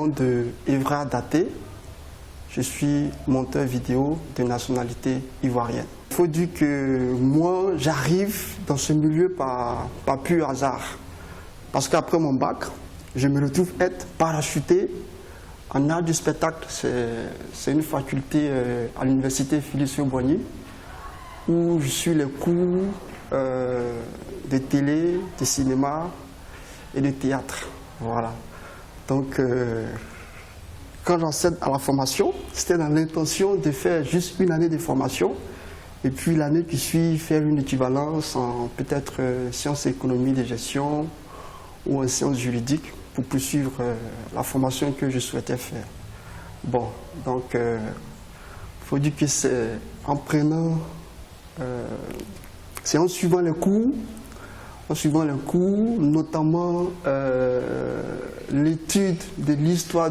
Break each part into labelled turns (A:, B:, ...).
A: de Evra Daté. Je suis monteur vidéo de nationalité ivoirienne. Il faut dire que moi, j'arrive dans ce milieu par pur hasard. Parce qu'après mon bac, je me retrouve être parachuté en art du spectacle. C'est une faculté à l'université Félix-Houphouët-Boigny où je suis les cours de télé, de cinéma et de théâtre. Voilà. Donc, quand j'enseigne à la formation, c'était dans l'intention de faire juste une année de formation et puis l'année qui suit, faire une équivalence en peut-être sciences et économie de gestion ou en sciences juridiques pour poursuivre la formation que je souhaitais faire. Bon, donc, il faut dire que c'est en prenant, c'est en suivant les cours, notamment l'étude de l'histoire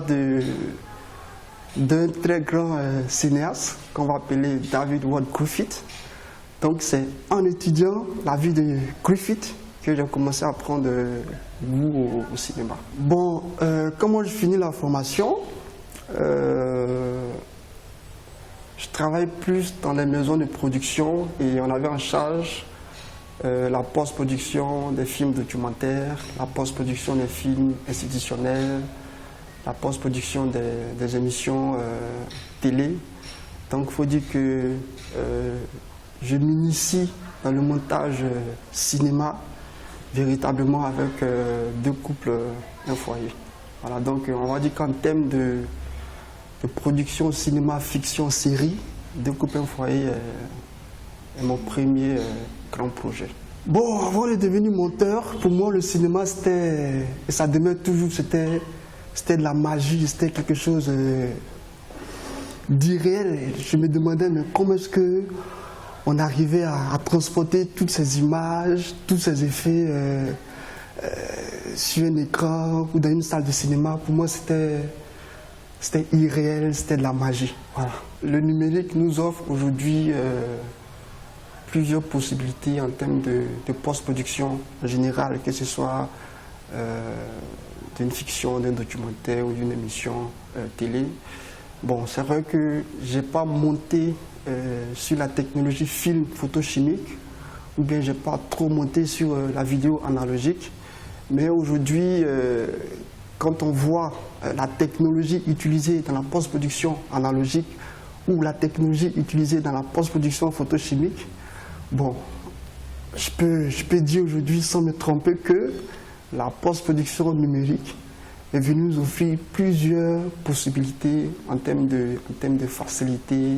A: d'un très grand cinéaste qu'on va appeler David Ward Griffith. Donc c'est en étudiant la vie de Griffith que j'ai commencé à prendre goût au cinéma. Bon, comment je finis la formation? Je travaille plus dans les maisons de production et on avait en charge la post-production des films documentaires, la post-production des films institutionnels, la post-production des émissions télé. Donc il faut dire que je m'initie dans le montage cinéma véritablement avec deux couples, un foyer. Voilà, donc on va dire qu'en termes de production cinéma, fiction, série, deux couples, un foyer est mon premier grand projet. Bon, avant de devenir monteur, pour moi le cinéma c'était, et ça demeure toujours, c'était de la magie, c'était quelque chose d'irréel. Je me demandais mais comment est-ce que on arrivait à transporter toutes ces images, tous ces effets sur un écran ou dans une salle de cinéma. Pour moi c'était irréel, c'était de la magie. Voilà. Le numérique nous offre aujourd'hui plusieurs possibilités en termes de post-production en général, que ce soit d'une fiction, d'un documentaire ou d'une émission télé. Bon, c'est vrai que je n'ai pas monté sur la technologie film photochimique ou bien je n'ai pas trop monté sur la vidéo analogique, mais aujourd'hui, quand on voit la technologie utilisée dans la post-production analogique ou la technologie utilisée dans la post-production photochimique, bon, je peux dire aujourd'hui sans me tromper que la post-production numérique est venue nous offrir plusieurs possibilités en termes de facilité,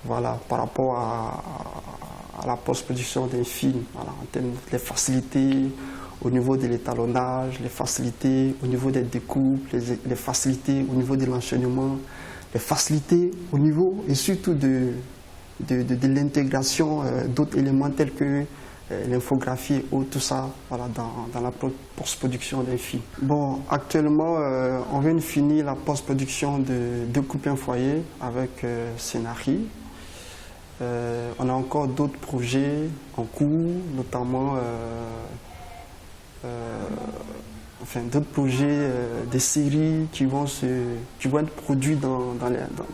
A: voilà, par rapport à la post-production d'un film, voilà, en termes de facilités au niveau de l'étalonnage, les facilités au niveau des découpes, les facilités au niveau de l'enchaînement, les facilités au niveau et surtout de l'intégration d'autres éléments tels que l'infographie ou tout ça, voilà, dans la post-production d'un film. Bon, actuellement, on vient de finir la post-production de Deux couples un foyer avec Scénarii. On a encore d'autres projets en cours, notamment d'autres projets, des séries qui vont être produites dans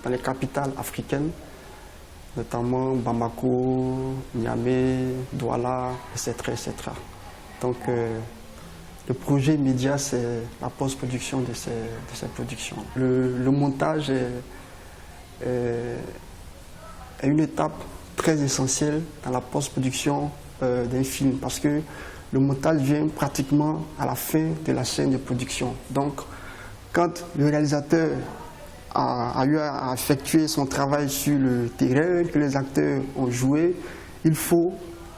A: les capitales africaines, notamment Bamako, Niamey, Douala, etc. etc. Donc le projet immédiat, c'est la post-production de ces productions. Le montage est une étape très essentielle dans la post-production d'un film parce que le montage vient pratiquement à la fin de la chaîne de production. Donc quand le réalisateur a eu à effectuer son travail sur le terrain, que les acteurs ont joué, il faut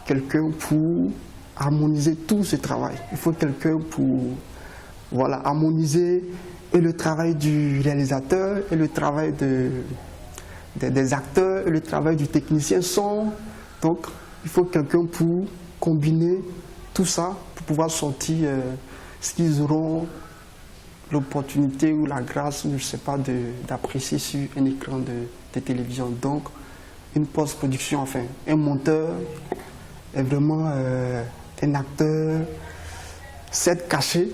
A: quelqu'un pour harmoniser tout ce travail. Il faut quelqu'un pour, voilà, harmoniser et le travail du réalisateur et le travail des acteurs et le travail du technicien son. Donc il faut quelqu'un pour combiner tout ça pour pouvoir sortir ce qu'ils auront l'opportunité ou la grâce, je ne sais pas, d'apprécier sur un écran de télévision. Donc, une post-production, enfin, un monteur est vraiment un acteur, certes caché,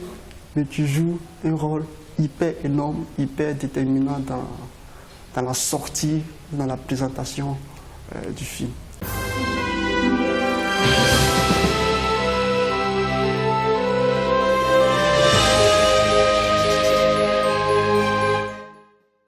A: mais qui joue un rôle hyper énorme, hyper déterminant dans la sortie, dans la présentation du film.